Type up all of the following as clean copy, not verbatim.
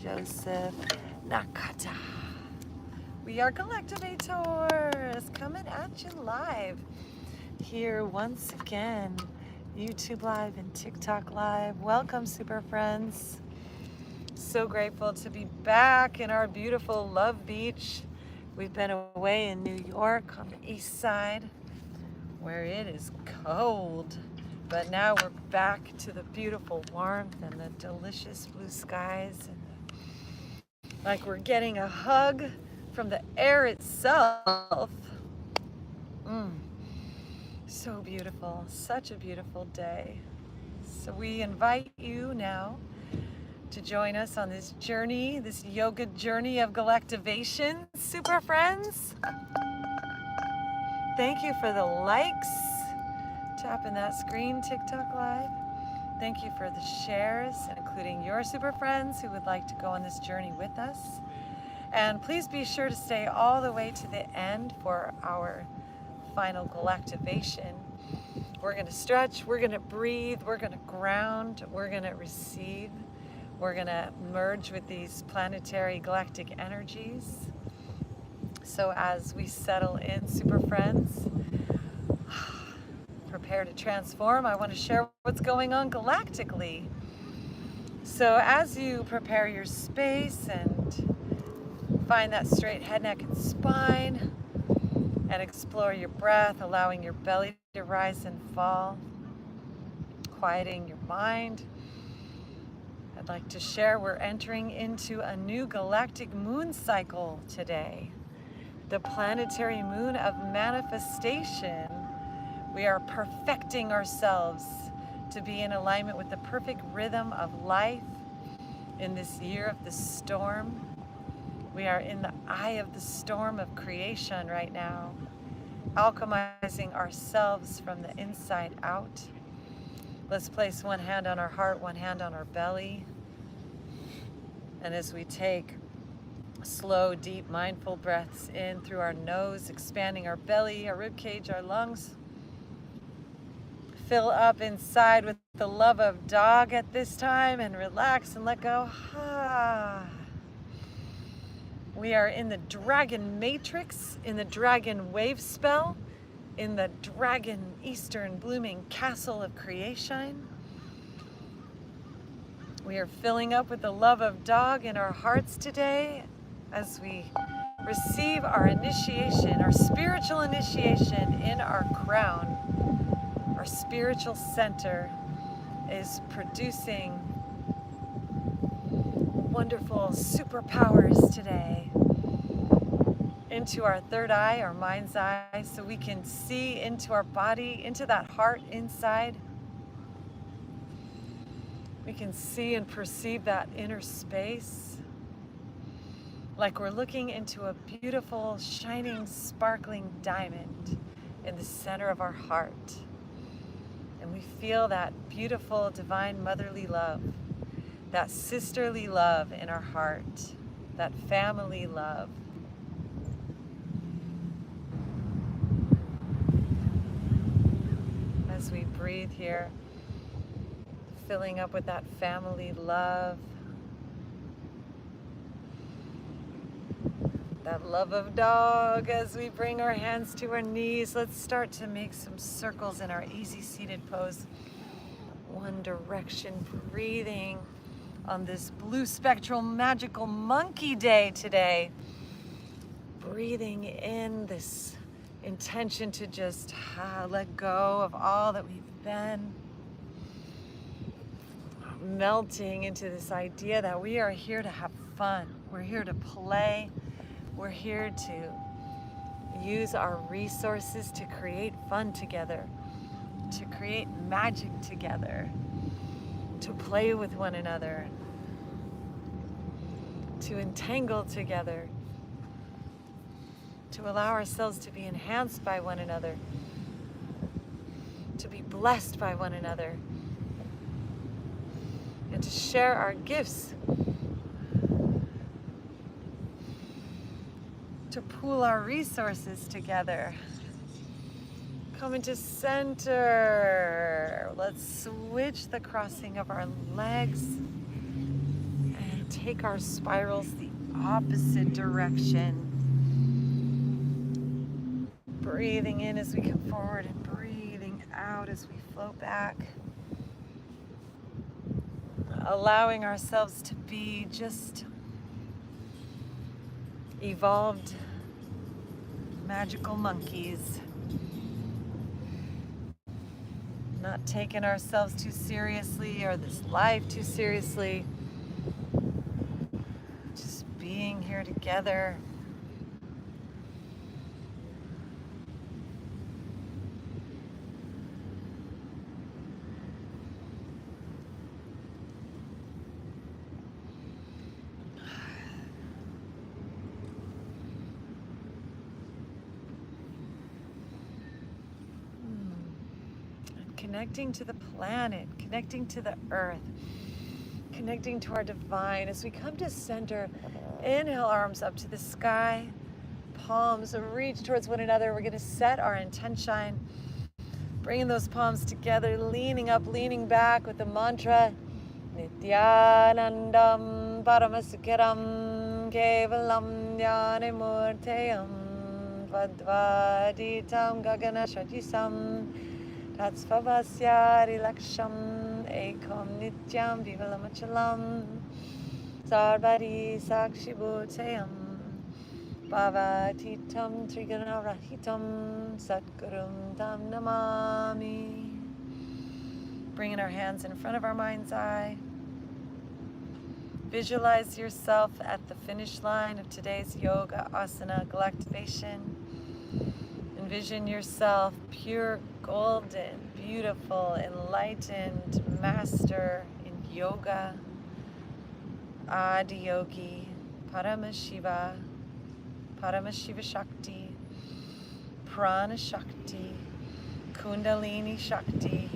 Joseph Nakata. We are Galactivators coming at you live here once again. YouTube Live and TikTok Live. Welcome, super friends. So grateful to be back in our beautiful Love Beach. We've been away in New York on the east side where it is cold. But now we're back to the beautiful warmth and the delicious blue skies. And like we're getting a hug from the air itself. So beautiful, such a beautiful day. So we invite you now to join us on this journey, this yoga journey of galactivation, super friends. Thank you for the likes. Tapping that screen, TikTok Live. Thank you for the shares, including your super friends who would like to go on this journey with us. And please be sure to stay all the way to the end for our final galactivation. We're going to stretch, we're going to breathe, we're going to ground, we're going to receive, we're going to merge with these planetary galactic energies. So as we settle in, super friends, prepare to transform, I want to share what's going on galactically. So as you prepare your space and find that straight head, neck, and spine, and explore your breath, allowing your belly to rise and fall, quieting your mind, I'd like to share we're entering into a new galactic moon cycle today, the planetary moon of manifestation. We are perfecting ourselves to be in alignment with the perfect rhythm of life in this year of the storm. We are in the eye of the storm of creation right now, alchemizing ourselves from the inside out. Let's place one hand on our heart, one hand on our belly. And as we take slow, deep, mindful breaths in through our nose, expanding our belly, our rib cage, our lungs, fill up inside with the love of dog at this time and relax and let go. We are in the dragon matrix, in the dragon wave spell, in the dragon eastern blooming castle of creation. We are filling up with the love of dog in our hearts today as we receive our initiation, our spiritual initiation in our crown. Our spiritual center is producing wonderful superpowers today into our third eye, our mind's eye, so we can see into our body, into that heart inside. We can see and perceive that inner space like we're looking into a beautiful, shining, sparkling diamond in the center of our heart. And we feel that beautiful, divine, motherly love, that sisterly love in our heart, that family love. As we breathe here, filling up with that family love, that love of dog. As we bring our hands to our knees, let's start to make some circles in our easy seated pose. One direction, breathing on this blue spectral magical monkey day today. Breathing in this intention to just let go of all that we've been. Melting into this idea that we are here to have fun. We're here to play. We're here to use our resources to create fun together, to create magic together, to play with one another, to entangle together, to allow ourselves to be enhanced by one another, to be blessed by one another, and to share our gifts, to pool our resources together. Come into center. Let's switch the crossing of our legs and take our spirals the opposite direction. Breathing in as we come forward and breathing out as we float back. Allowing ourselves to be just evolved magical monkeys. Not taking ourselves too seriously or this life too seriously. Just being here together. Connecting to the planet, connecting to the earth, connecting to our divine. As we come to center, inhale, arms up to the sky, palms reach towards one another. We're going to set our intention, bringing those palms together, leaning up, leaning back with the mantra, Nityanandam Paramasukhiram Kevalam Jnanamurtayam Vadvaditam Gagana Shajisam Tatsvavasyari Laksham Ekam Nityam Vivalamachalam Sarvari Sakshibhutayam Bhavatitam Trigunarahitam Satgurum Tam Namami. Bringing our hands in front of our mind's eye. Visualize yourself at the finish line of today's yoga asana galactivation. Envision yourself pure, golden, beautiful, enlightened master in yoga, Adiyogi, Paramashiva Shakti, Prana Shakti, Kundalini Shakti.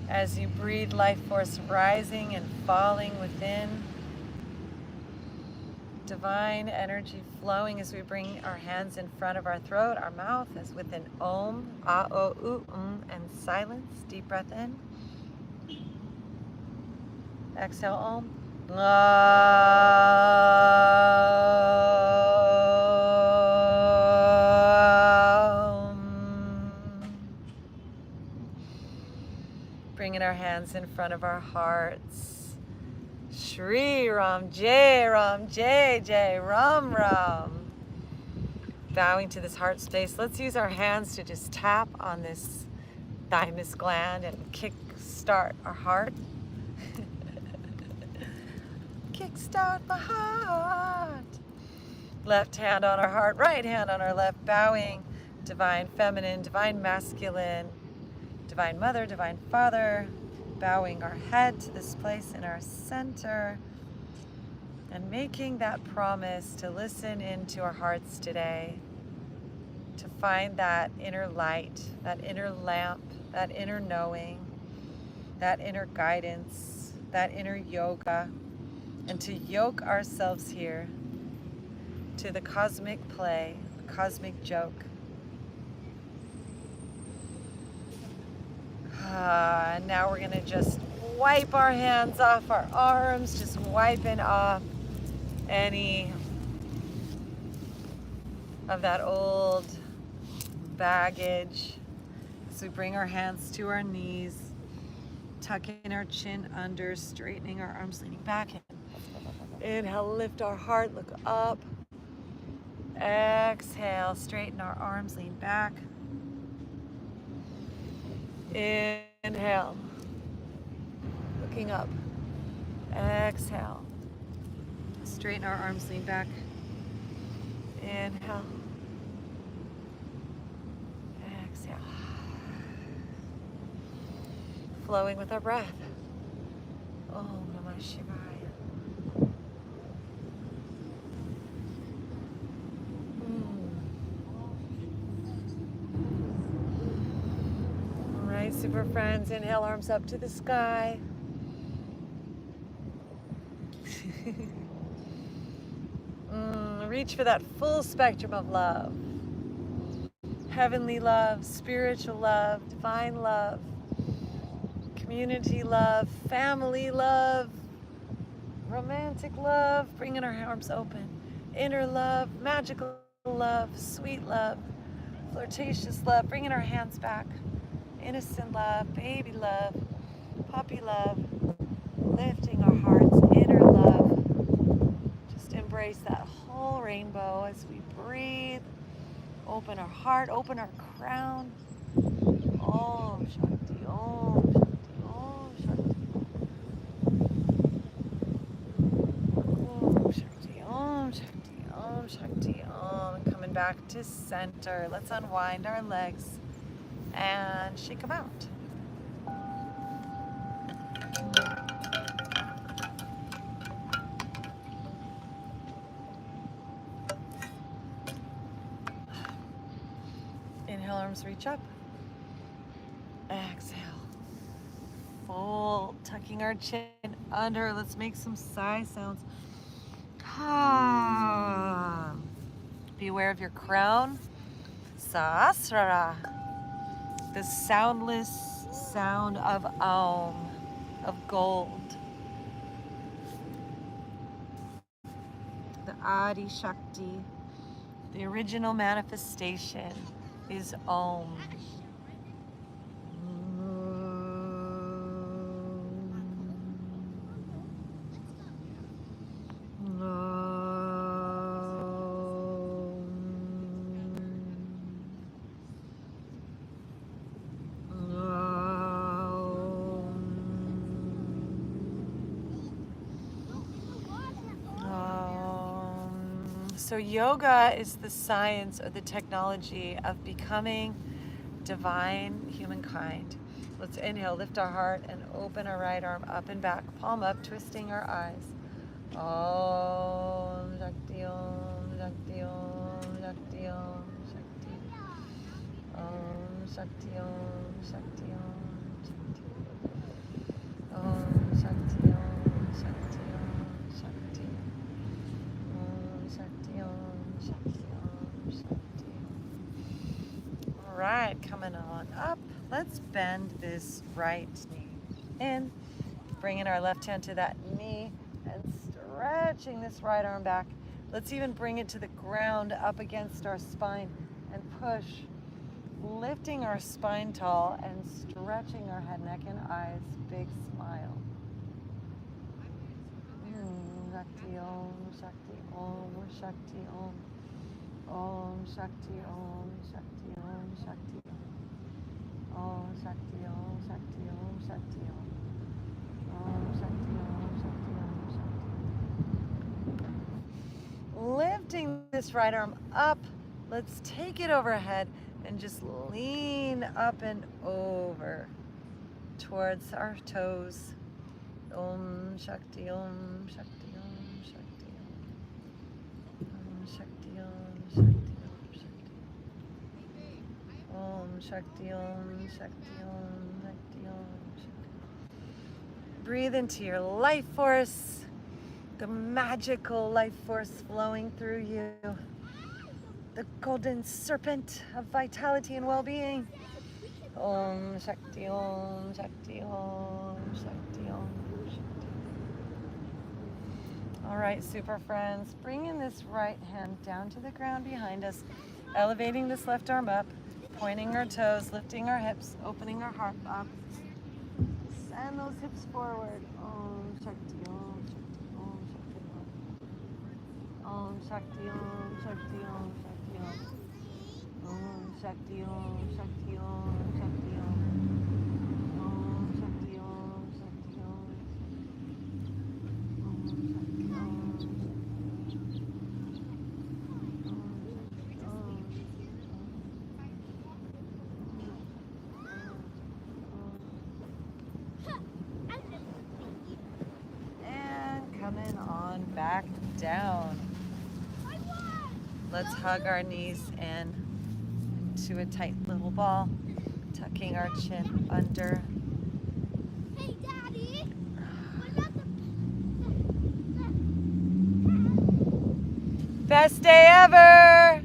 As you breathe life force rising and falling within, divine energy flowing as we bring our hands in front of our throat, our mouth as with an Om, A, O, U, and silence. Deep breath in. Exhale, Om. Bringing our hands in front of our hearts. Shri Ram, Jai Ram, Jai Jai Ram Ram. Bowing to this heart space. Let's use our hands to just tap on this thymus gland and kick start our heart. Kick start my heart. Left hand on our heart, right hand on our left, bowing. Divine feminine, divine masculine, divine mother, divine father. Bowing our head to this place in our center and making that promise to listen into our hearts today, to find that inner light, that inner lamp, that inner knowing, that inner guidance, that inner yoga, and to yoke ourselves here to the cosmic play, the cosmic joke. And now we're going to just wipe our hands off our arms, just wiping off any of that old baggage. So we bring our hands to our knees, tucking our chin under, straightening our arms, leaning back. Inhale, lift our heart, look up. Exhale, straighten our arms, lean back. Inhale, looking up. Exhale, straighten our arms, lean back. Inhale. Exhale. Flowing with our breath. Om Namah Shivaya. Super friends, inhale, arms up to the sky. Reach for that full spectrum of love. Heavenly love, spiritual love, divine love, community love, family love, romantic love, bringing our arms open. Inner love, magical love, sweet love, flirtatious love, bringing our hands back. Innocent love, baby love, puppy love, lifting our hearts, inner love. Just embrace that whole rainbow as we breathe. Open our heart, open our crown. Om Shakti, Om Shakti, Om Shakti. Om Shakti, Om Shakti, Om Shakti, Om. And coming back to center. Let's unwind our legs and shake them out. Inhale, arms reach up. Exhale. Fold, tucking our chin under. Let's make some sigh sounds. Be aware of your crown. Sahasrara. The soundless sound of Aum, of gold. The Adi Shakti, the original manifestation is Om. So yoga is the science or the technology of becoming divine humankind. Let's inhale, lift our heart, and open our right arm up and back, palm up, twisting our eyes. Om Shakti, Om Shakti, Om Shakti, Om Shakti. Om Shakti, Om Shakti, Om Shakti. Om Shakti, Om Shakti, Om Shakti. Om Shakti, Om Shakti, Om Shakti. All right, coming on up. Let's bend this right knee in, bringing our left hand to that knee and stretching this right arm back. Let's even bring it to the ground up against our spine and push, lifting our spine tall and stretching our head, neck, and eyes. Big smile. Shakti, Om Shakti, Om Shakti, Om. Om Shakti, Om Shakti, Om Shakti. Om Shakti, Om Shakti, Om Shakti, Om. Om Shakti, Om Shakti, Om Shakti. Lifting this right arm up. Let's take it overhead and just lean up and over towards our toes. Om Shakti, Om Shakti, Om Shakti, Om Shakti, Om Shakti, Om Shakti, Om Shakti, Om Shakti, Om Shakti. Breathe into your life force, the magical life force flowing through you, the golden serpent of vitality and well-being. Om Shakti, Om Shakti, Om Shakti, Om Shakti. All right, super friends, bringing this right hand down to the ground behind us, elevating this left arm up, pointing our toes, lifting our hips, opening our heart up. Send those hips forward. Om Shakti, Om Shakti, Om Shakti, Om. Om Shakti, Om Shakti, Om Shakti, Om. Om Shakti, Om Shakti, Om Shakti, Om. Om Shakti, Om Shakti, Om. Om Shakti, Om Shakti. And coming on back down. Let's hug our knees in to a tight little ball, tucking our chin under. Hey, Daddy! What about Best day ever!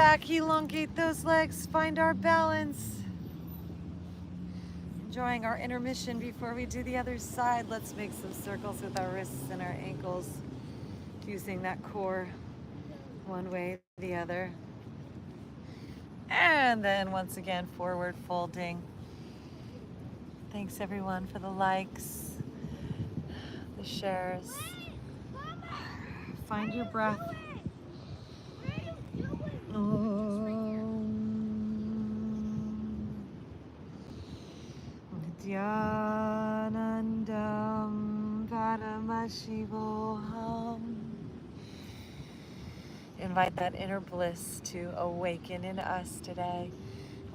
back, elongate those legs, find our balance. Enjoying our intermission before we do the other side. Let's make some circles with our wrists and our ankles, using that core one way, the other. And then once again, forward folding. Thanks everyone for the likes, the shares. Find your breath. Nityanandam Paramashivoham. Invite that inner bliss to awaken in us today.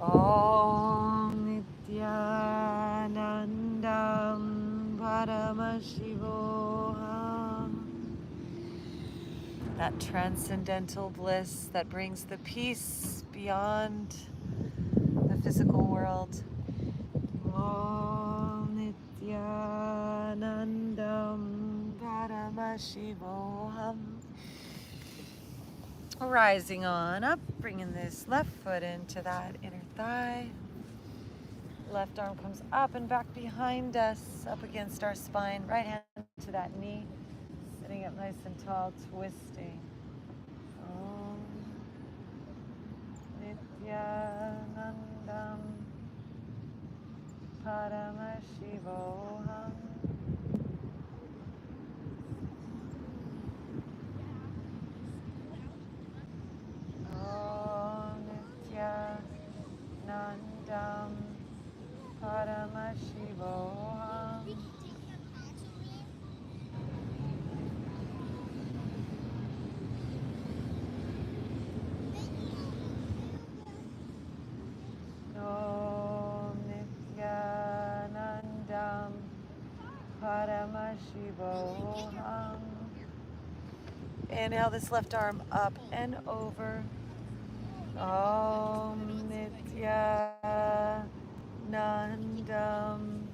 Om Nityanandam Paramashivoham. That transcendental bliss that brings the peace beyond the physical world. Om Nityanandam Paramashivoham. Rising on up, bringing this left foot into that inner thigh. Left arm comes up and back behind us, up against our spine. Right hand to that knee. Sitting up nice and tall, twisting. Om Nityanandam Paramashivoham. Om Nityanandam Paramashivoham. Om Nityanandam Paramashivoham. Inhale this left arm up and over. Om Nityanandam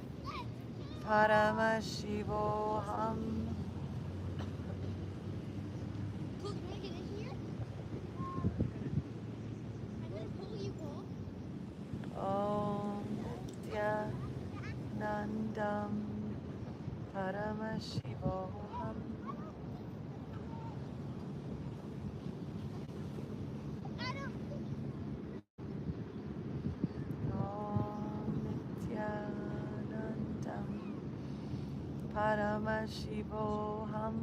Paramashivoham. Cool, you wanna get in here? I'm gonna pull you, Paul. Om Nityanandam Paramashivoham. Om Nityanandam Paramashivoham.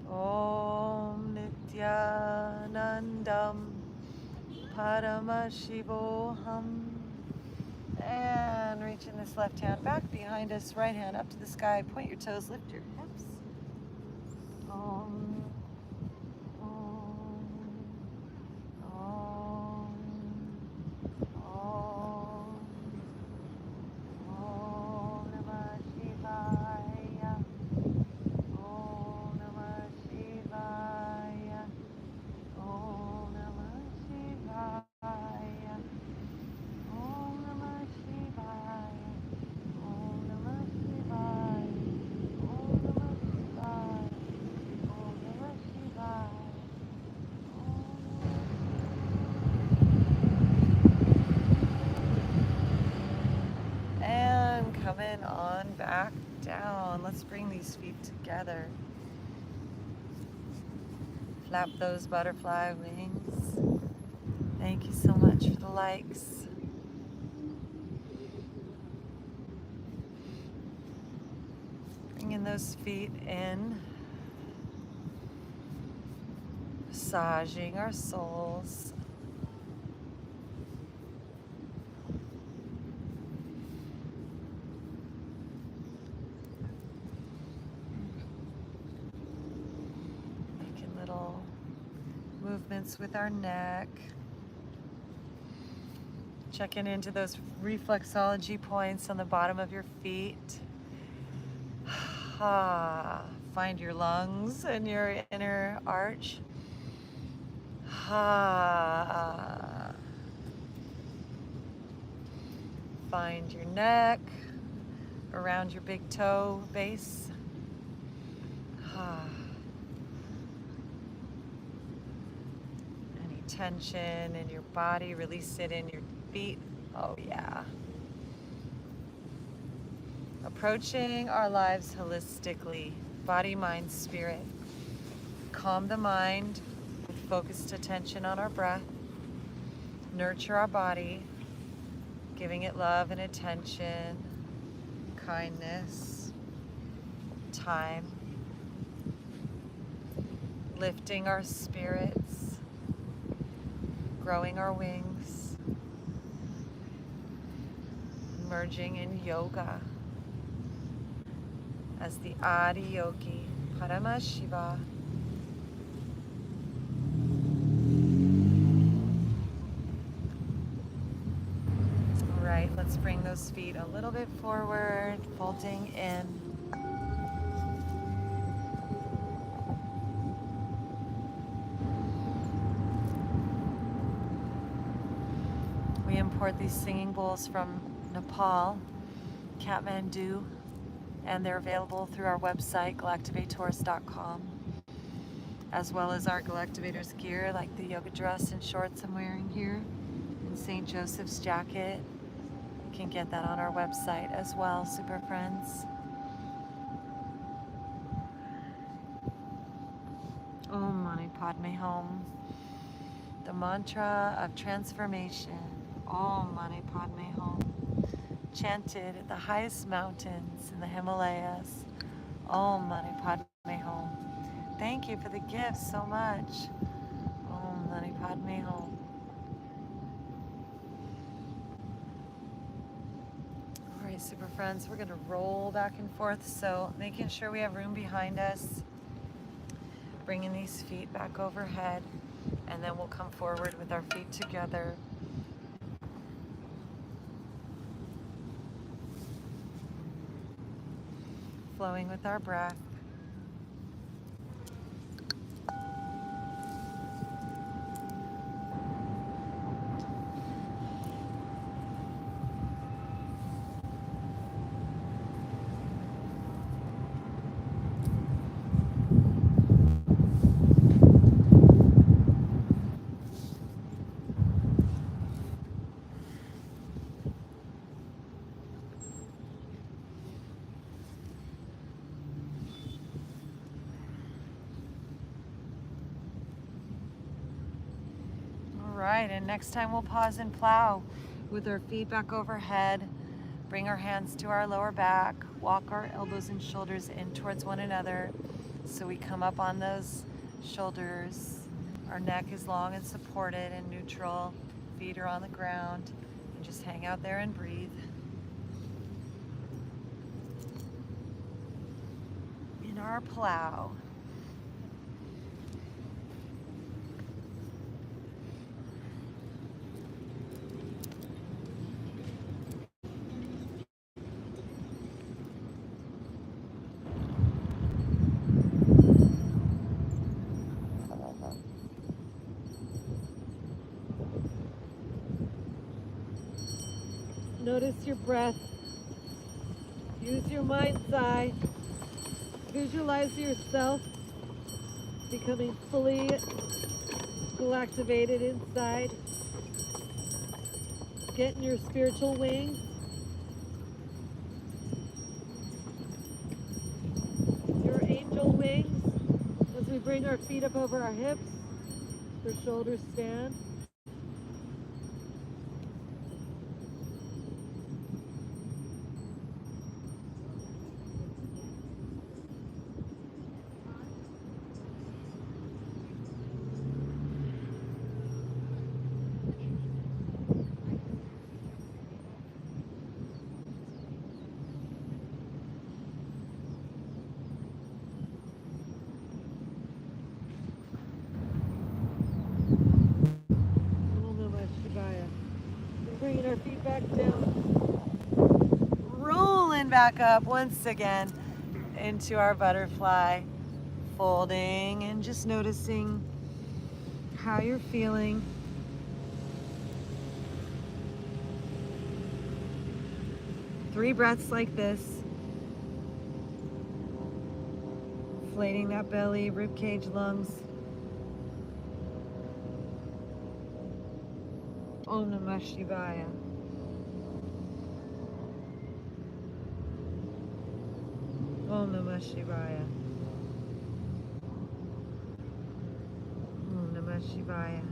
Om Nityanandam Paramashivoham. And reaching this left hand back behind us, right hand up to the sky. Point your toes, lift your hips. Om, Om, Om, Om, Om Namah Shivaya. Om Namah Shivaya. Om Namah Shivaya. Om Namah Shivaya. Om Namah Shivaya. Om Namah Shivaya. Om Namah Shivaya. And coming on back down. Let's bring these feet together. Flap those butterfly wings. Thank you so much for the likes. Bringing those feet in. Massaging our soles. Making little movements with our neck. Checking into those reflexology points on the bottom of your feet. Find your lungs and your inner arch. Find your neck around your big toe base. Any tension in your body, release it in your feet. Oh yeah. Approaching our lives holistically, body, mind, spirit. Calm the mind with focused attention on our breath. Nurture our body, giving it love and attention, kindness, time. Lifting our spirits, growing our wings, merging in yoga as the Adi Yogi, Paramashiva. All right, let's bring those feet a little bit forward, folding in. We import these singing bowls from Nepal, Kathmandu, and they're available through our website, galactivators.com, as well as our Galactivators gear, like the yoga dress and shorts I'm wearing here, and St. Joseph's jacket. You can get that on our website as well, super friends. Om Mani Padme Hum, the mantra of transformation. Om Mani Padme Hum, chanted at the highest mountains in the Himalayas. Om Mani Padme Hum. Thank you for the gifts so much. Om Mani Padme Hum. All right, super friends, we're gonna roll back and forth, so making sure we have room behind us, bringing these feet back overhead, and then we'll come forward with our feet together. Flowing with our breath. Right, and next time we'll pause and plow with our feet back overhead, bring our hands to our lower back, walk our elbows and shoulders in towards one another so we come up on those shoulders. Our neck is long and supported and neutral, feet are on the ground, and just hang out there and breathe. In our plow. Notice your breath. Use your mind's eye. Visualize yourself becoming fully galactivated inside. Get in your spiritual wings. Your angel wings as we bring our feet up over our hips. Our shoulders stand. Bringing our feet back down, rolling back up once again into our butterfly, folding and just noticing how you're feeling. Three breaths like this, Inflating that belly, rib cage, lungs. Om Namah Shivaya. Om Namah Shivaya. Om Namah Shivaya.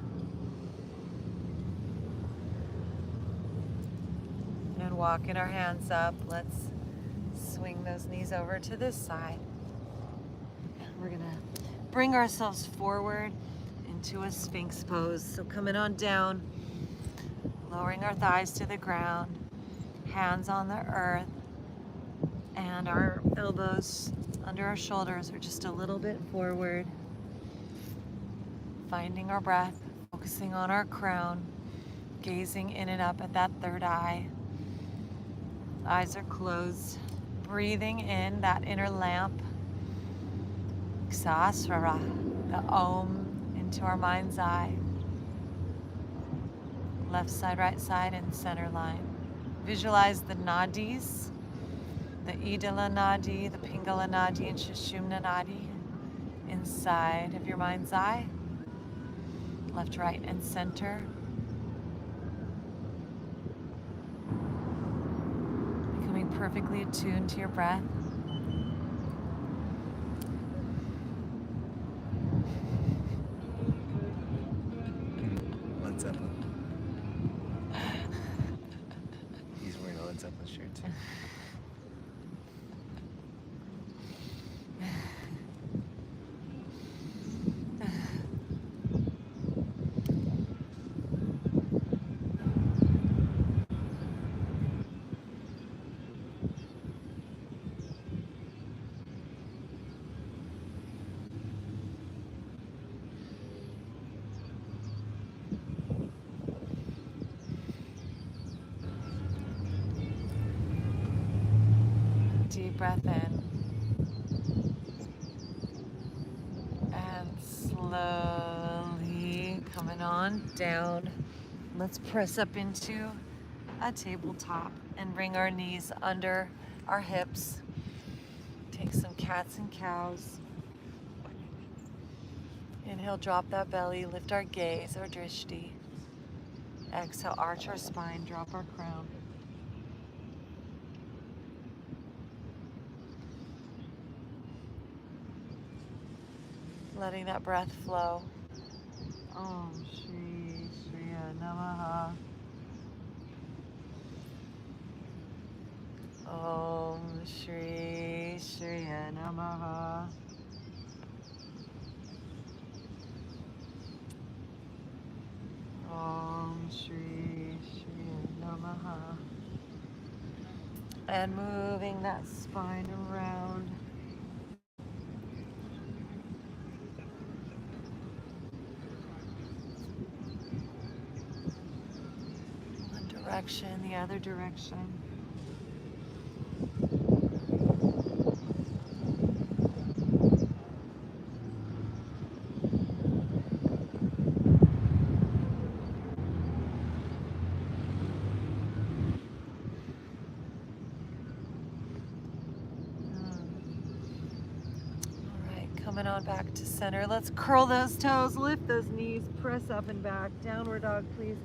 And walking our hands up, let's swing those knees over to this side. We're gonna bring ourselves forward into a Sphinx pose. So coming on down, lowering our thighs to the ground, hands on the earth, and our elbows under our shoulders are just a little bit forward. Finding our breath, focusing on our crown, gazing in and up at that third eye. Eyes are closed. Breathing in that inner lamp. Sahasrara, the Om into our mind's eye. Left side, right side, and center line. Visualize the nadis, the Idala Nadi, the Pingala Nadi, and Sushumna Nadi inside of your mind's eye. Left, right, and center. Becoming perfectly attuned to your breath. Led Zeppelin. He's wearing a Led Zeppelin shirt too. Deep breath in. And slowly coming on down. Let's press up into a tabletop and bring our knees under our hips. Take some cats and cows. Inhale, drop that belly, lift our gaze, our drishti. Exhale, arch our spine, drop our crown. Letting that breath flow. Om Shri Shriya Namaha. Om Shri Shriya Namaha. Om Shri Shriya Namaha. And moving that spine around. One direction, the other direction. Coming on back to center. Let's curl those toes, lift those knees, press up and back. Downward dog, please.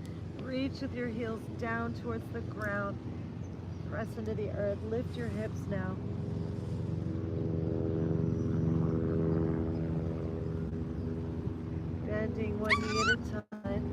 Reach with your heels down towards the ground. Press into the earth. Lift your hips now. Bending one knee at a time.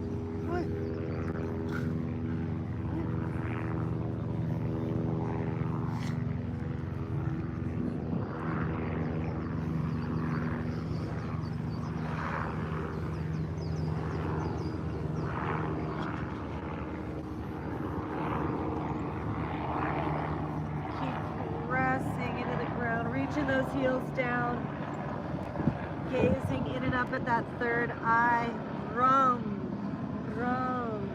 Reaching those heels down, gazing in and up at that third eye. Rum, rum,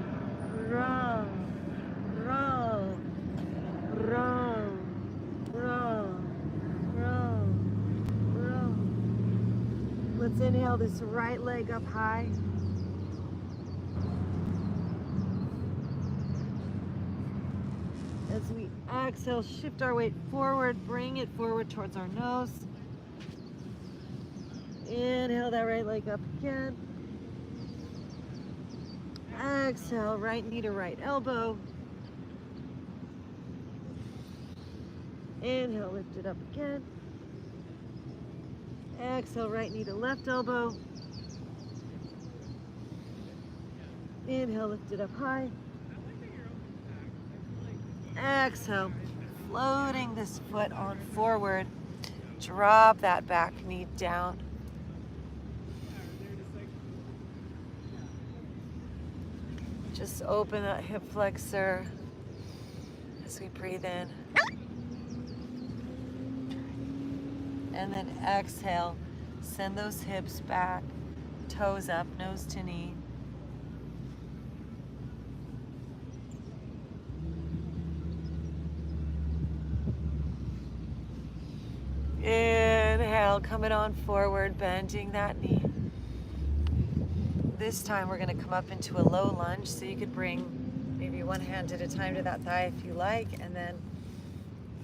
rum, rum, rum, rum, rum, rum. Let's inhale this right leg up high. As we exhale, shift our weight forward, bring it forward towards our nose. Inhale that right leg up again. Exhale, right knee to right elbow. Inhale, lift it up again. Exhale, right knee to left elbow. Inhale, lift it up high. Exhale, floating this foot on forward. Drop that back knee down. Just open that hip flexor as we breathe in. And then exhale, send those hips back, toes up, nose to knee. Inhale, coming on forward, bending that knee. This time we're going to come up into a low lunge, so you could bring maybe one hand at a time to that thigh if you like, and then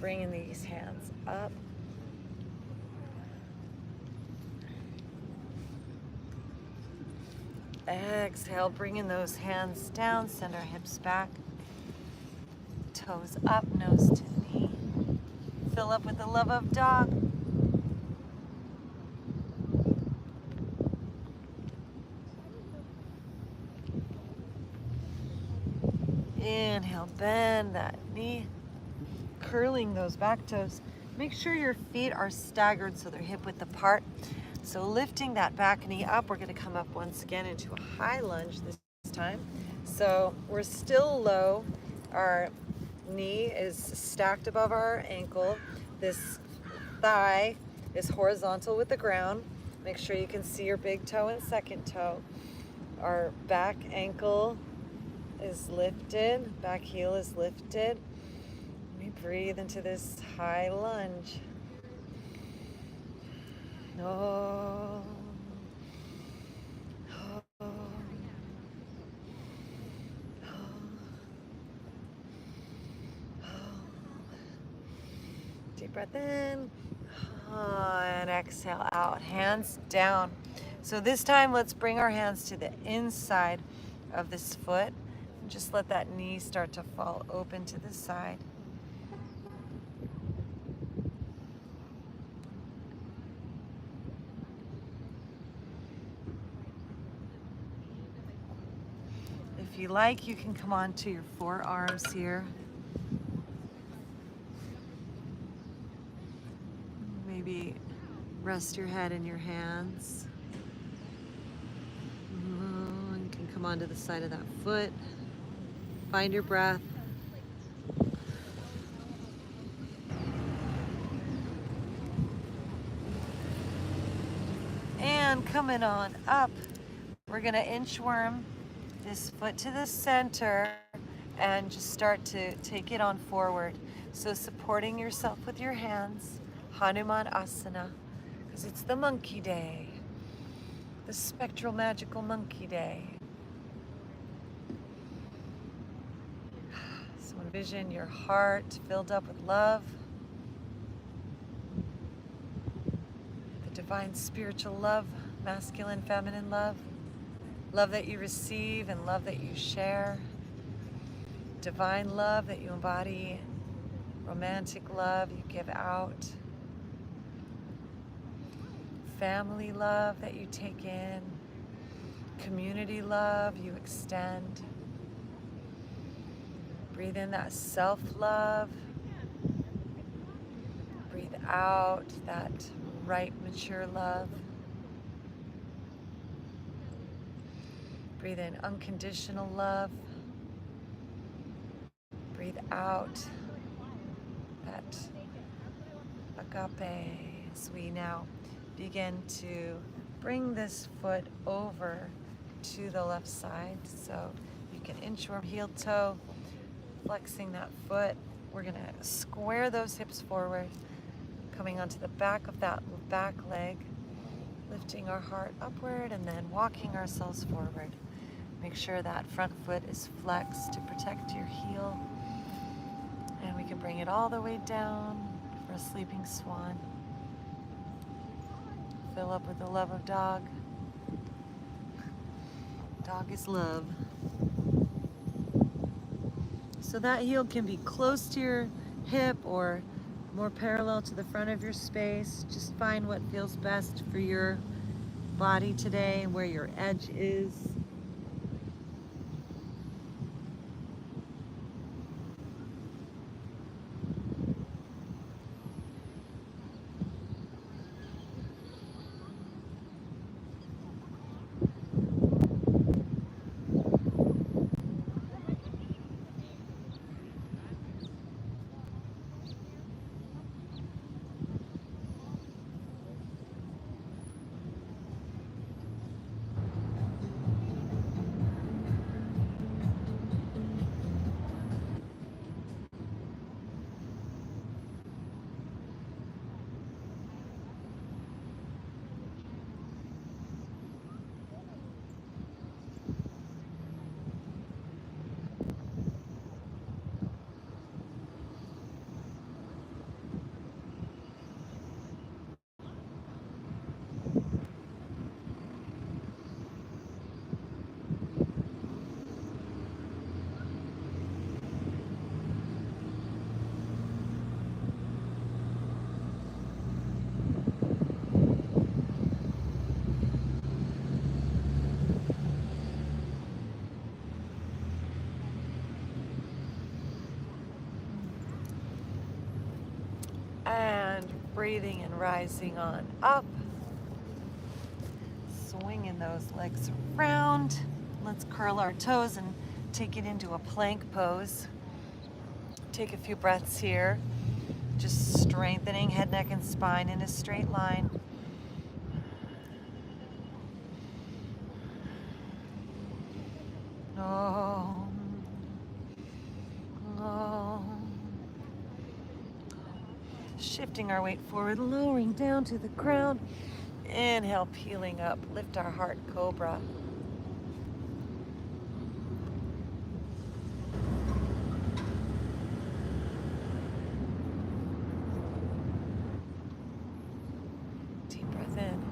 bringing these hands up. Exhale, bringing those hands down, send our hips back, toes up, nose to knee. Fill up with the love of dog. Inhale, bend that knee, curling those back toes. Make sure your feet are staggered so they're hip width apart. So lifting that back knee up, we're going to come up once again into a high lunge this time. So we're still low. Our knee is stacked above our ankle. This thigh is horizontal with the ground. Make sure you can see your big toe and second toe. Our back ankle is lifted, back heel is lifted. We breathe into this high lunge. Oh. Oh. Oh. Oh. Deep breath in. And exhale out, hands down. So this time, let's bring our hands to the inside of this foot. Just let that knee start to fall open to the side. If you like, you can come onto your forearms here. Maybe rest your head in your hands. And you can come onto the side of that foot. Find your breath. And coming on up, we're gonna inchworm this foot to the center and just start to take it on forward. So supporting yourself with your hands, Hanuman Asana, because it's the monkey day, the spectral magical monkey day. So envision your heart filled up with love, the divine spiritual love, masculine, feminine love, love that you receive and love that you share, divine love that you embody, romantic love you give out, family love that you take in, community love you extend. Breathe in that self-love. Breathe out that ripe, mature love. Breathe in unconditional love. Breathe out that agape as we now begin to bring this foot over to the left side. So you can inchworm heel toe, flexing that foot. We're gonna square those hips forward, coming onto the back of that back leg, lifting our heart upward and then walking ourselves forward. Make sure that front foot is flexed to protect your heel. And we can bring it all the way down for a sleeping swan. Fill up with the love of dog. Dog is love. So that heel can be close to your hip or more parallel to the front of your space. Just find what feels best for your body today and where your edge is. And breathing and rising on up. Swinging those legs around. Let's curl our toes and take it into a plank pose. Take a few breaths here. Just strengthening head, neck, and spine in a straight line. Oh. Oh. Shifting our weight forward, lowering down to the ground. Inhale, peeling up. Lift our heart, cobra. Deep breath in.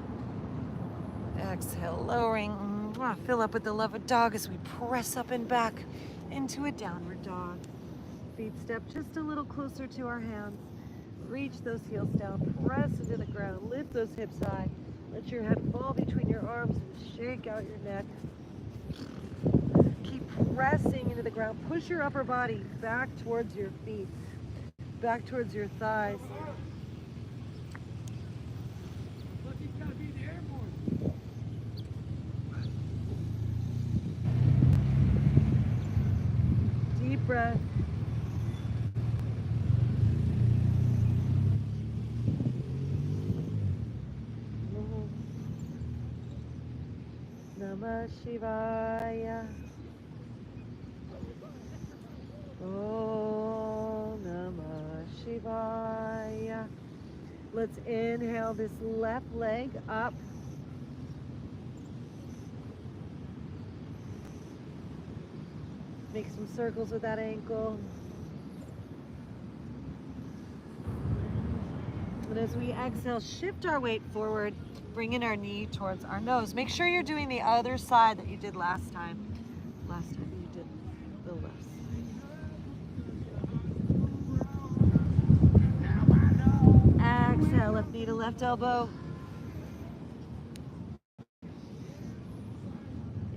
Exhale, lowering. Fill up with the love of dog as we press up and back into a downward dog. Feet step just a little closer to our hands. Reach those heels down, press into the ground, lift those hips high. Let your head fall between your arms and shake out your neck. Keep pressing into the ground. Push your upper body back towards your feet, back towards your thighs. Deep breath. Namah Shivaya. Oh, Namah Shivaya. Let's inhale this left leg up. Make some circles with that ankle. And as we exhale, shift our weight forward, bringing our knee towards our nose. Make sure you're doing the other side that you did last time. Last time you did the left side. Exhale, left knee to left elbow.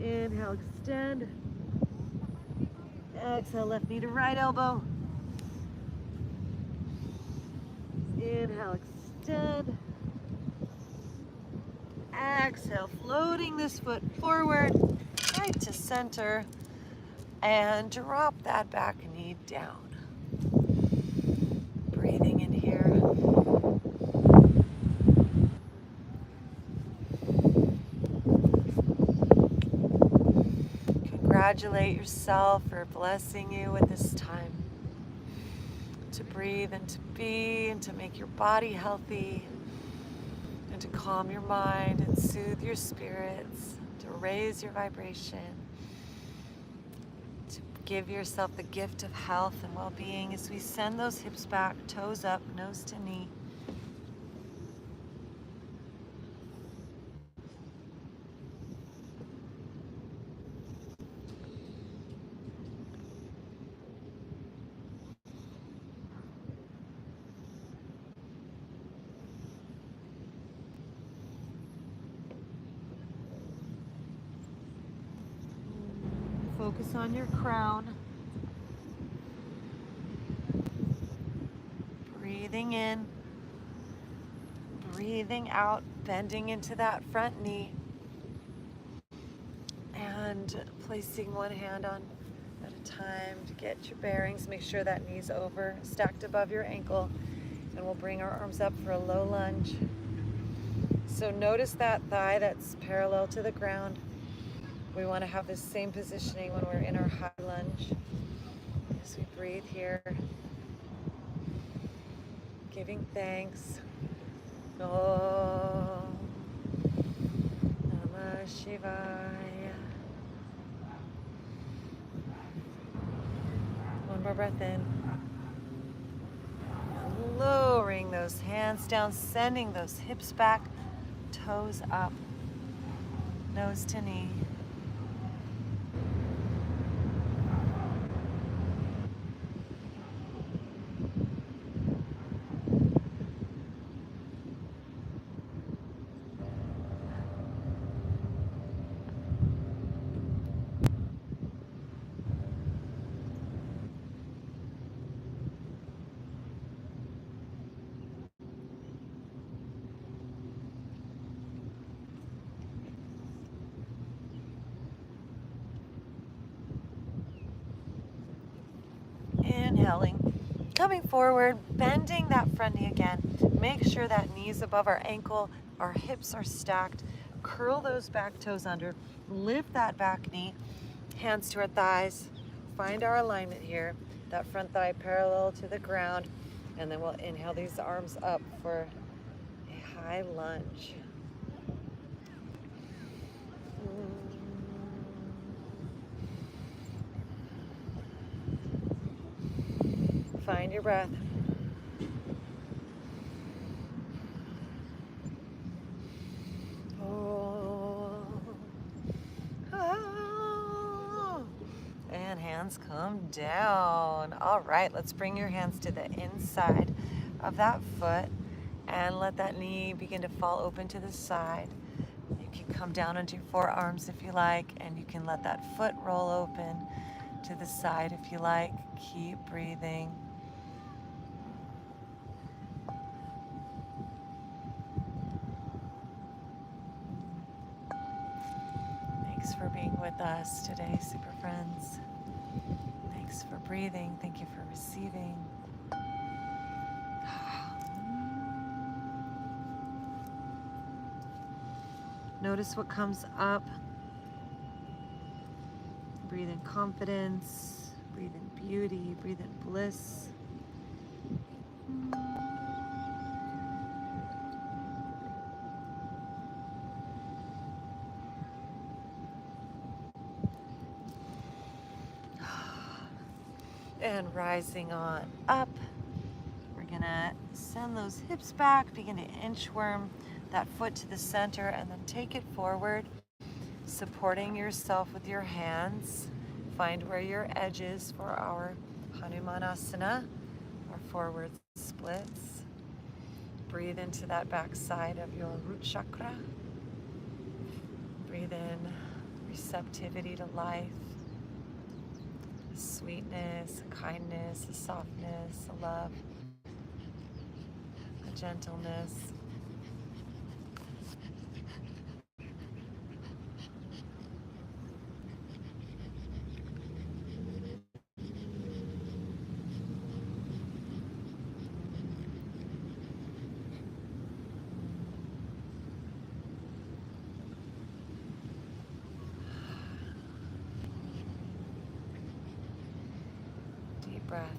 Inhale, extend. Exhale, left knee to right elbow. Inhale, extend. Exhale, floating this foot forward, right to center, and drop that back knee down. Breathing in here. Congratulate yourself for blessing you with this time to breathe and to be and to make your body healthy and to calm your mind and soothe your spirits, to raise your vibration, to give yourself the gift of health and well-being as we send those hips back, toes up, nose to knee. Focus on your crown. Breathing in, breathing out, bending into that front knee, and placing one hand on at a time to get your bearings. Make sure that knee's over, stacked above your ankle, and we'll bring our arms up for a low lunge. So notice that thigh that's parallel to the ground. We want to have the same positioning when we're in our high lunge. As we breathe here, giving thanks. Om Namah Shivaya. One more breath in. And lowering those hands down, sending those hips back, toes up, nose to knee. Inhaling, coming forward, bending that front knee again. Make sure that knee's above our ankle, our hips are stacked. Curl those back toes under, lift that back knee, hands to our thighs. Find our alignment here, that front thigh parallel to the ground, and then we'll inhale these arms up for a high lunge. Find your breath. And hands come down. All right, let's bring your hands to the inside of that foot and let that knee begin to fall open to the side. You can come down onto your forearms if you like, and you can let that foot roll open to the side if you like. Keep breathing. Thanks for being with us today, Super Friends. Thanks for breathing. Thank you for receiving. Notice what comes up. Breathe in confidence. Breathe in beauty. Breathe in bliss. And rising on up, we're gonna send those hips back, begin to inchworm that foot to the center, and then take it forward, supporting yourself with your hands. Find where your edge is for our Hanumanasana, our forward splits. Breathe into that back side of your root chakra. Breathe in receptivity to life. Sweetness, a kindness, a softness, a love, a gentleness. Deep breath.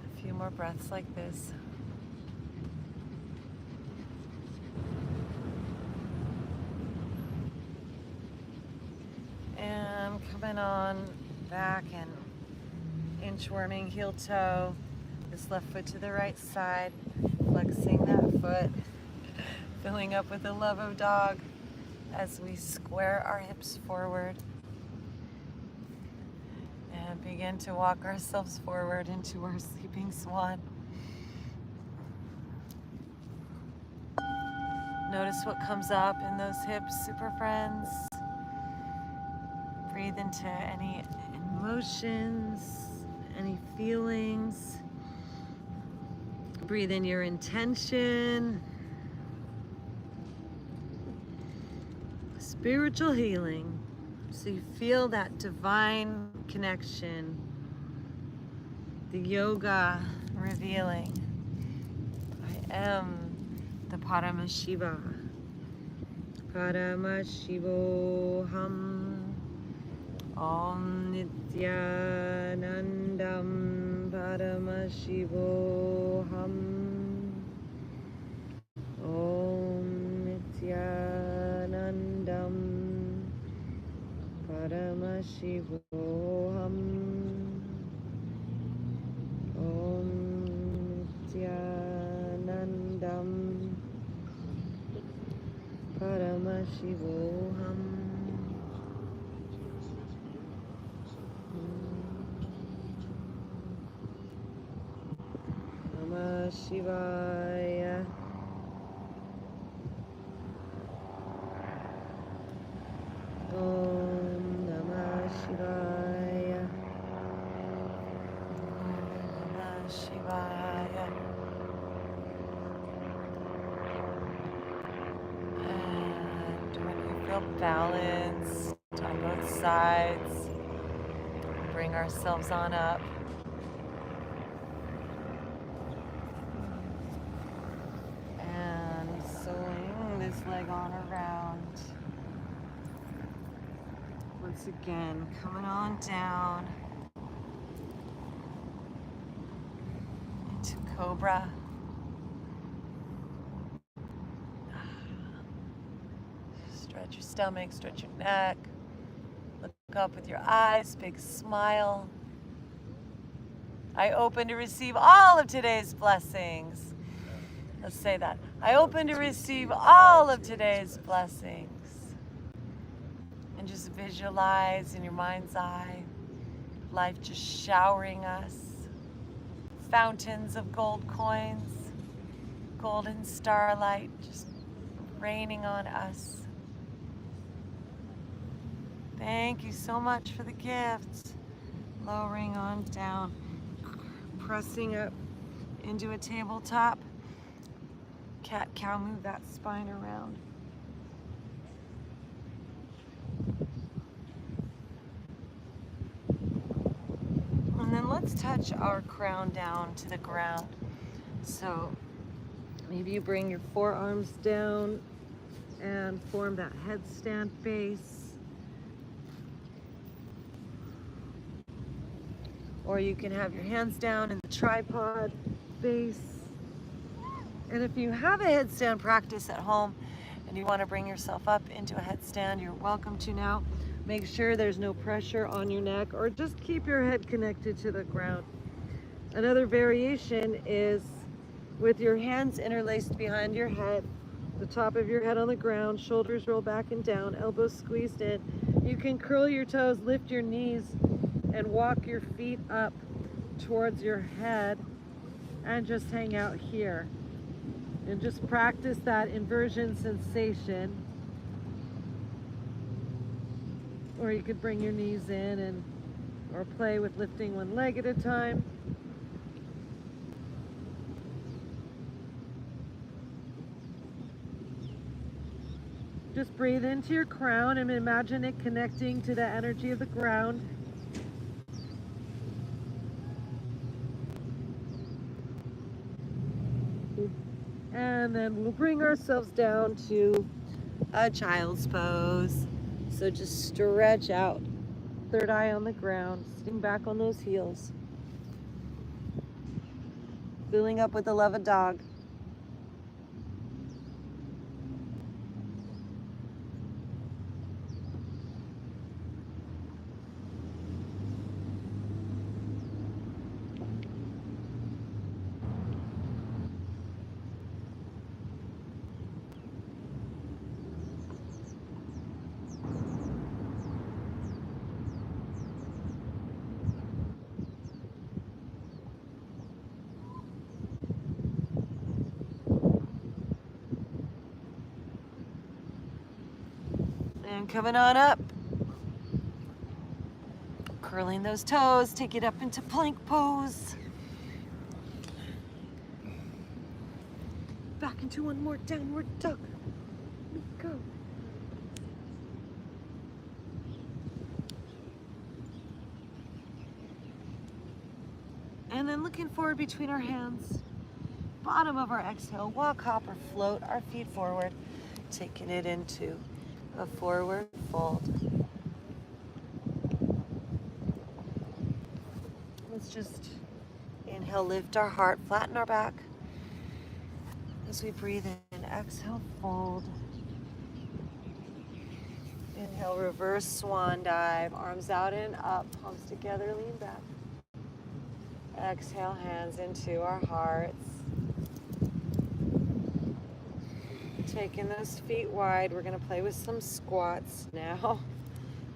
A few more breaths like this. And coming on back and inchworming heel toe. This left foot to the right side, flexing that foot, filling up with the love of dog as we square our hips forward and begin to walk ourselves forward into our sleeping swan. Notice what comes up in those hips, super friends. Breathe into any emotions, any feelings. Breathe in your intention. Spiritual healing. So you feel that divine connection. The yoga revealing. I am the Paramashiva. Paramashivoham. Om Nityanandam Paramashivoham. Om Nityanandam Paramashivoham. Om Nityanandam Paramashivoham. Namah Shivaya. Om Namah Shivaya. Namah Shivaya. And when you feel balanced on both sides, bring ourselves on up. And swing this leg on around. Once again, coming on down into Cobra. Stretch your stomach, stretch your neck. Look up with your eyes, big smile. I open to receive all of today's blessings. Let's say that. I open to receive all of today's blessings. And just visualize in your mind's eye life just showering us. Fountains of gold coins, golden starlight just raining on us. Thank you so much for the gifts. Lowering on down, pressing up into a tabletop. Cat, cow, move that spine around. And then let's touch our crown down to the ground. So maybe you bring your forearms down and form that headstand base. Or you can have your hands down in the tripod base. And if you have a headstand practice at home and you want to bring yourself up into a headstand, you're welcome to now. Make sure there's no pressure on your neck, or just keep your head connected to the ground. Another variation is with your hands interlaced behind your head, the top of your head on the ground, shoulders roll back and down, elbows squeezed in. You can curl your toes, lift your knees, and walk your feet up towards your head and just hang out here. And just practice that inversion sensation. Or you could bring your knees in and or play with lifting one leg at a time. Just breathe into your crown and imagine it connecting to the energy of the ground. And then we'll bring ourselves down to a child's pose. So just stretch out, third eye on the ground, sitting back on those heels. Filling up with the love of dog. Coming on up. Curling those toes, take it up into plank pose. Back into one more downward dog. Go. And then looking forward between our hands. Bottom of our exhale, walk, hop, or float our feet forward, taking it into a forward fold. Let's just inhale, lift our heart, flatten our back. As we breathe in, exhale, fold. Inhale, reverse swan dive, arms out and up, palms together, lean back. Exhale, hands into our hearts. Taking those feet wide, we're gonna play with some squats now.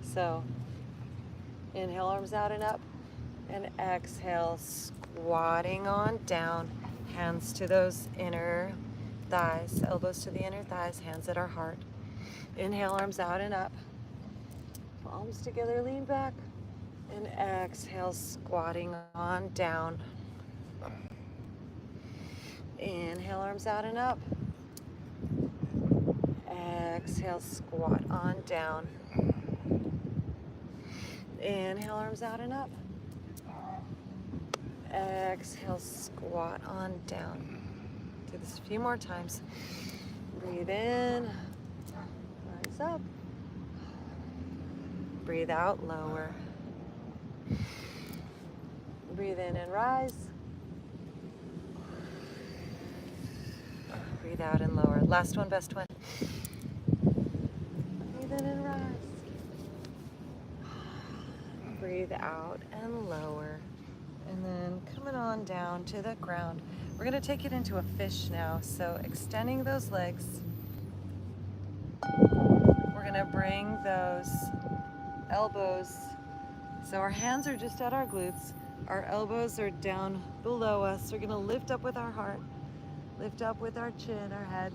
So, inhale, arms out and up, and exhale, squatting on down, hands to those inner thighs, elbows to the inner thighs, hands at our heart. Inhale, arms out and up, palms together, lean back, and exhale, squatting on down. Inhale, arms out and up. Exhale, squat on down. Inhale, arms out and up. Exhale, squat on down. Do this a few more times. Breathe in, rise up. Breathe out, lower. Breathe in and rise. Breathe out and lower. Last one, best one. Breathe in and rise. Breathe out and lower. And then coming on down to the ground. We're gonna take it into a fish now. So extending those legs. We're gonna bring those elbows. So our hands are just at our glutes. Our elbows are down below us. We're gonna lift up with our heart. Lift up with our chin, our head.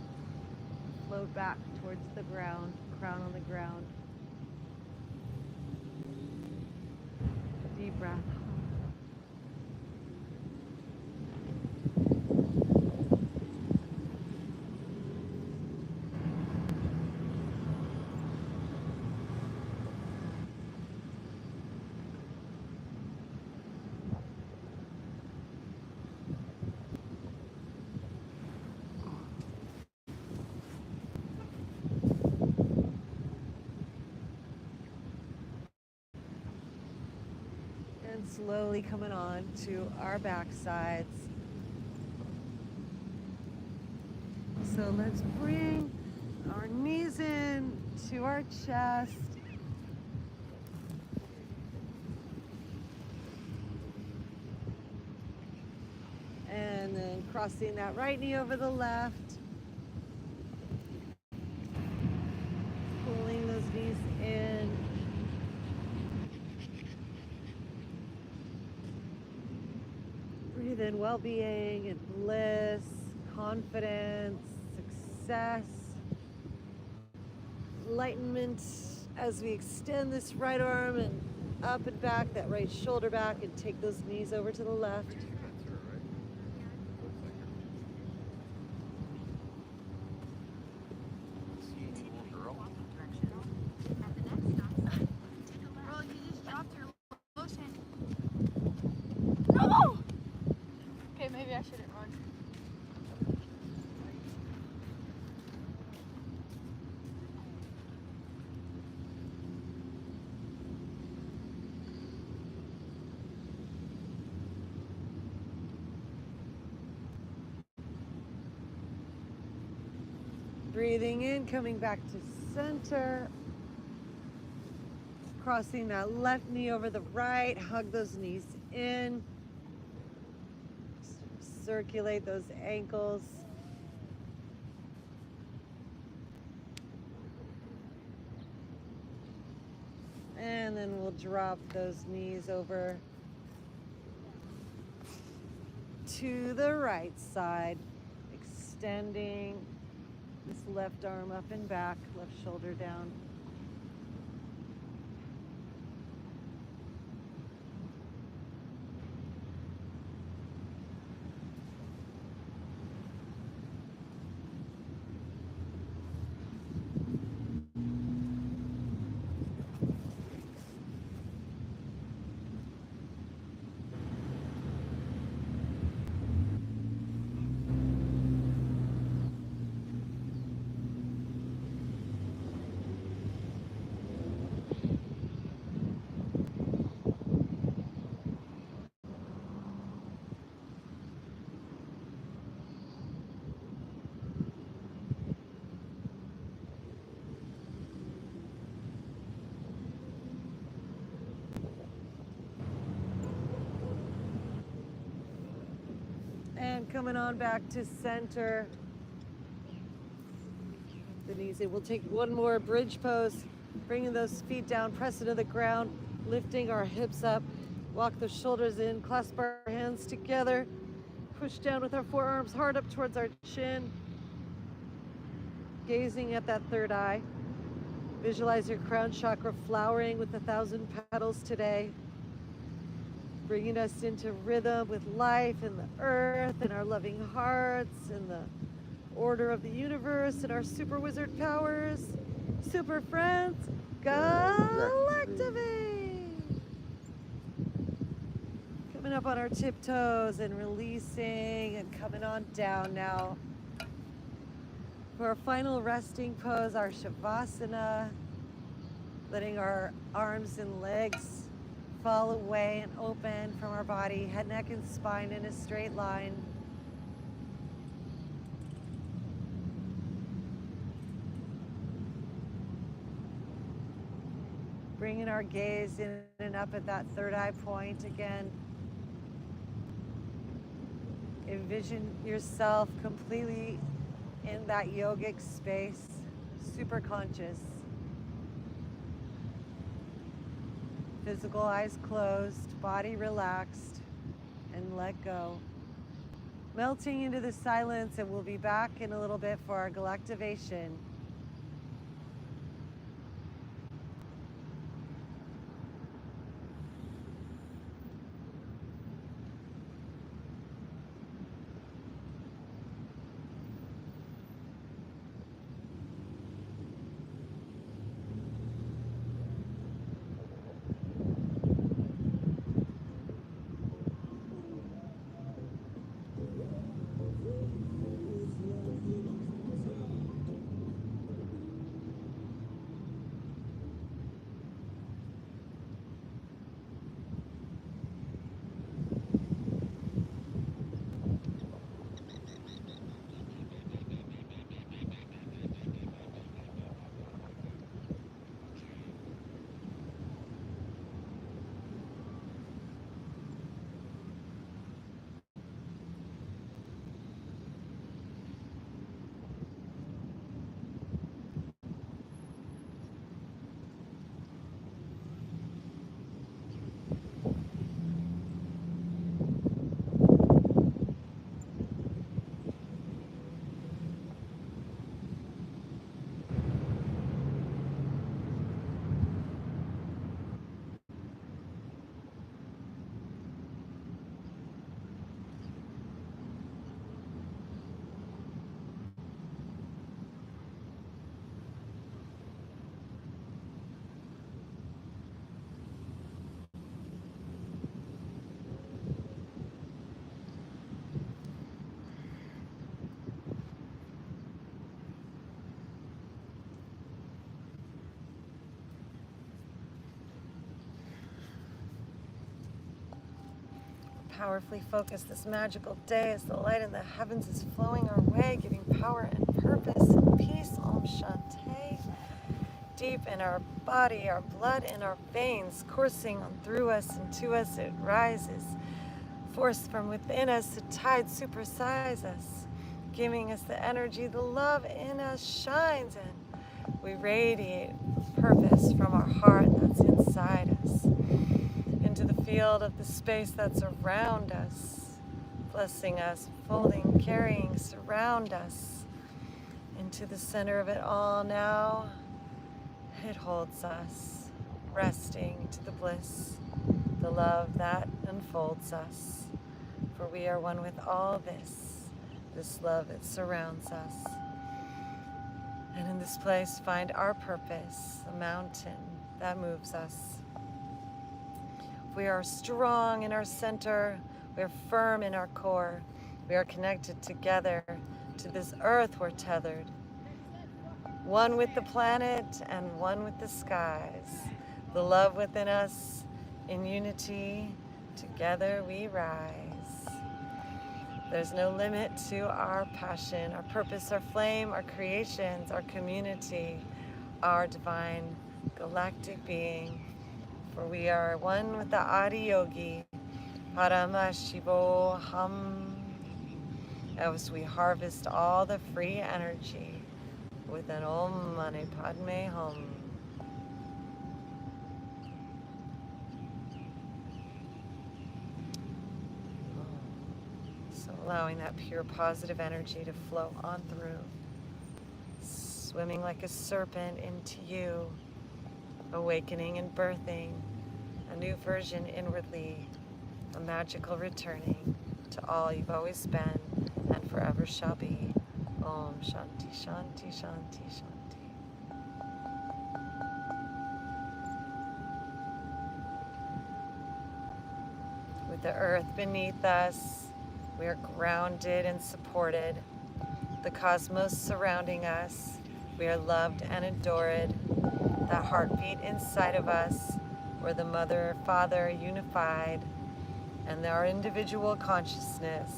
Float back towards the ground, crown on the ground. Deep breath. Slowly coming on to our back sides. So let's bring our knees in to our chest. And then crossing that right knee over the left. Pulling those knees in. Breathe in well-being and bliss, confidence, success, enlightenment as we extend this right arm and up and back, that right shoulder back, and take those knees over to the left. Okay, maybe I shouldn't run. Breathing in, coming back to center. Crossing that left knee over the right, hug those knees in. Circulate those ankles. And then we'll drop those knees over to the right side, extending this left arm up and back, left shoulder down. And coming on back to center. The knees in. We'll take one more bridge pose, bringing those feet down, press into the ground, lifting our hips up, walk the shoulders in, clasp our hands together, push down with our forearms hard up towards our chin, gazing at that third eye. Visualize your crown chakra flowering with 1,000 petals today, bringing us into rhythm with life and the earth and our loving hearts and the order of the universe and our super wizard powers. Super friends, Galactivate! Coming up on our tiptoes and releasing and coming on down now. For our final resting pose, our Shavasana, letting our arms and legs fall away and open from our body, head, neck, and spine in a straight line. Bringing our gaze in and up at that third eye point again. Envision yourself completely in that yogic space, super conscious. Physical eyes closed, body relaxed, and let go. Melting into the silence, and we'll be back in a little bit for our Galactivation. Powerfully focus this magical day as the light in the heavens is flowing our way, giving power and purpose and peace. Om Shanti. Deep in our body, our blood in our veins, coursing on through us and to us, it rises. Force from within us, the tide supersize us, giving us the energy, the love in us shines, and we radiate purpose from our heart that's inside us into the field of the space that's around us, blessing us, folding, carrying, surround us into the center of it all now. It holds us, resting to the bliss, the love that unfolds us. For we are one with all this love that surrounds us. And in this place, find our purpose, a mountain that moves us. We are strong in our center. We are firm in our core. We are connected together to this earth we're tethered. One with the planet and one with the skies. The love within us, in unity, together we rise. There's no limit to our passion, our purpose, our flame, our creations, our community, our divine galactic being. For we are one with the Adi Yogi, Paramashivoham. as we harvest all the free energy with an Om Mani Padme Hum. So allowing that pure positive energy to flow on through, swimming like a serpent into you, awakening and birthing a new version inwardly, a magical returning to all you've always been and forever shall be. Om Shanti Shanti Shanti Shanti. With the earth beneath us, we are grounded and supported. The cosmos surrounding us, we are loved and adored. That heartbeat inside of us, we're the Mother, Father, unified, and our individual consciousness,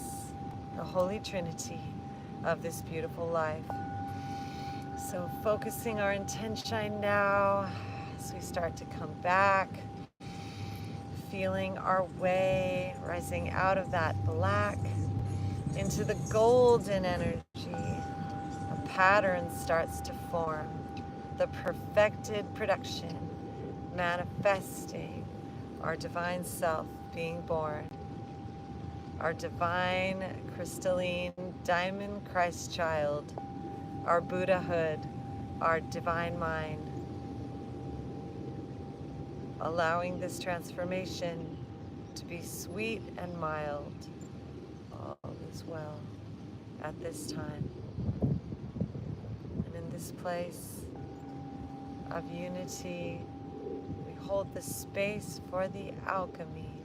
the Holy Trinity of this beautiful life. So focusing our intention now as we start to come back, feeling our way, rising out of that black into the golden energy. A pattern starts to form, the perfected production, manifesting our divine self being born, our divine crystalline diamond Christ child, our Buddhahood, our divine mind, allowing this transformation to be sweet and mild. All is well at this time. And in this place of unity, we hold the space for the alchemy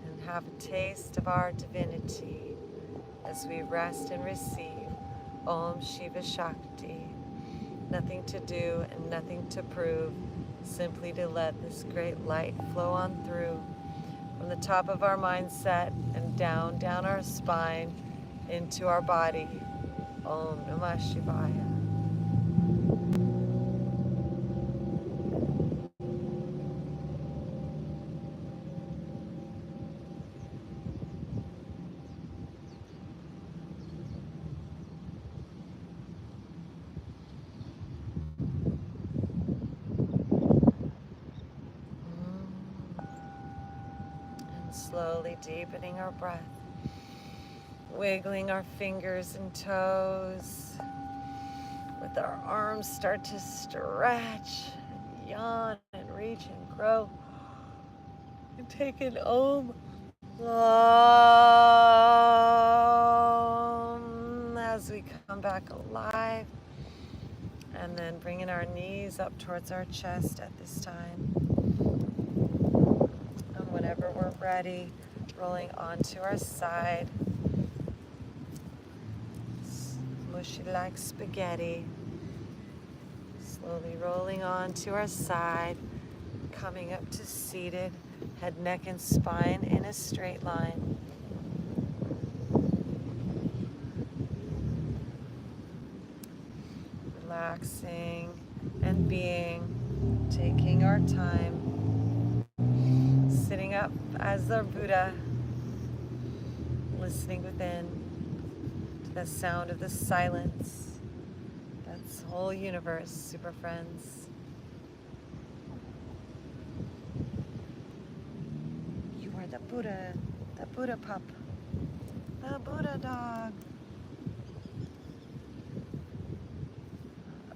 and have a taste of our divinity as we rest and receive Om Shiva Shakti. Nothing to do and nothing to prove, simply to let this great light flow on through from the top of our mindset and down our spine into our body. Om Namah Shivaya. Slowly deepening our breath, wiggling our fingers and toes, with our arms start to stretch, and yawn, and reach and grow, and take an Om as we come back alive, and then bringing our knees up towards our chest at this time. Whenever we're ready, rolling onto our side, mushy like spaghetti, slowly rolling onto our side, coming up to seated, head, neck, and spine in a straight line. Relaxing and being, taking our time. Sitting up as the Buddha, listening within to the sound of the silence. That's whole universe, super friends. You are the Buddha pup, the Buddha dog.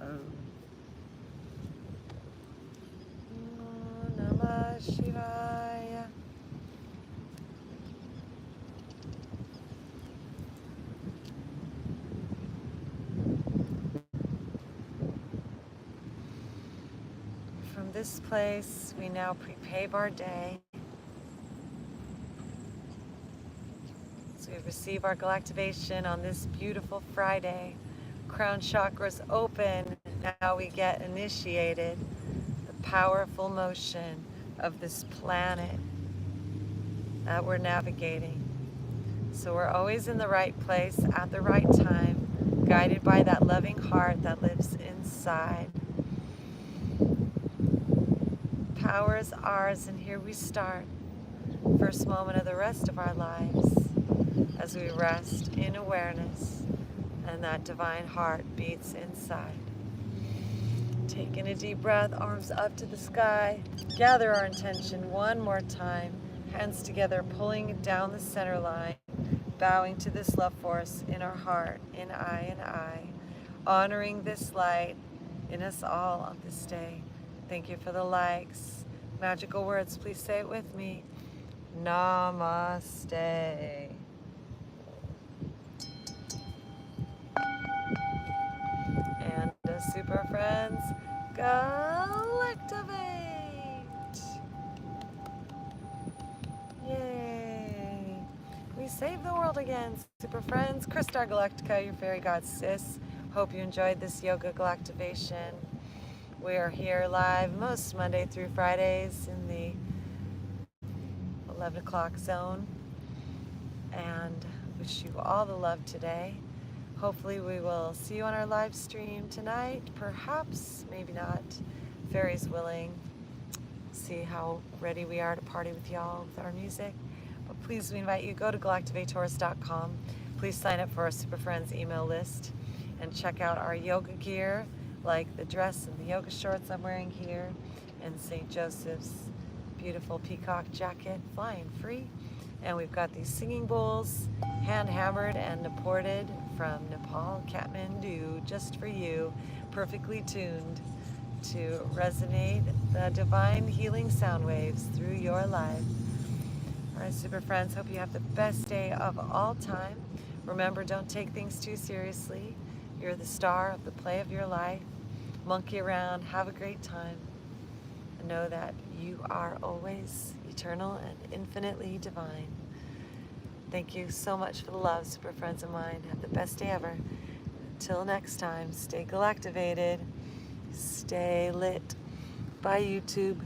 Oh. Namah Shivaya. From this place, we now prepave our day. So we receive our Galactivation on this beautiful Friday. Crown chakras open. Now we get initiated. The powerful motion of this planet that we're navigating. So we're always in the right place at the right time, guided by that loving heart that lives inside. Power is ours, and here we start. First moment of the rest of our lives. as we rest in awareness and that divine heart beats inside. Taking a deep breath, arms up to the sky. Gather our intention one more time. Hands together, pulling down the center line. Bowing to this love force in our heart, in I. Honoring this light in us all on this day. Thank you for the likes. Magical words, please say it with me. Namaste. And super friends, Galactivate! Yay! We saved the world again, super friends. Christar Galactica, your fairy god sis. Hope you enjoyed this yoga Galactivation. We are here live most Monday through Fridays in the 11 o'clock zone. And wish you all the love today. Hopefully we will see you on our live stream tonight. Perhaps, maybe not. Fairies willing. See how ready we are to party with y'all with our music. But please, we invite you, go to Galactivators.com. Please sign up for our Super Friends email list and check out our yoga gear, like the dress and the yoga shorts I'm wearing here, and St. Joseph's beautiful peacock jacket, flying free. And we've got these singing bowls, hand-hammered and imported from Nepal, Kathmandu, just for you, perfectly tuned to resonate the divine healing sound waves through your life. All right, super friends, hope you have the best day of all time. Remember, don't take things too seriously. You're the star of the play of your life. Monkey around, have a great time. And know that you are always eternal and infinitely divine. Thank you so much for the love, super friends of mine. Have the best day ever. Until next time, stay galactivated, stay lit. Bye, YouTube.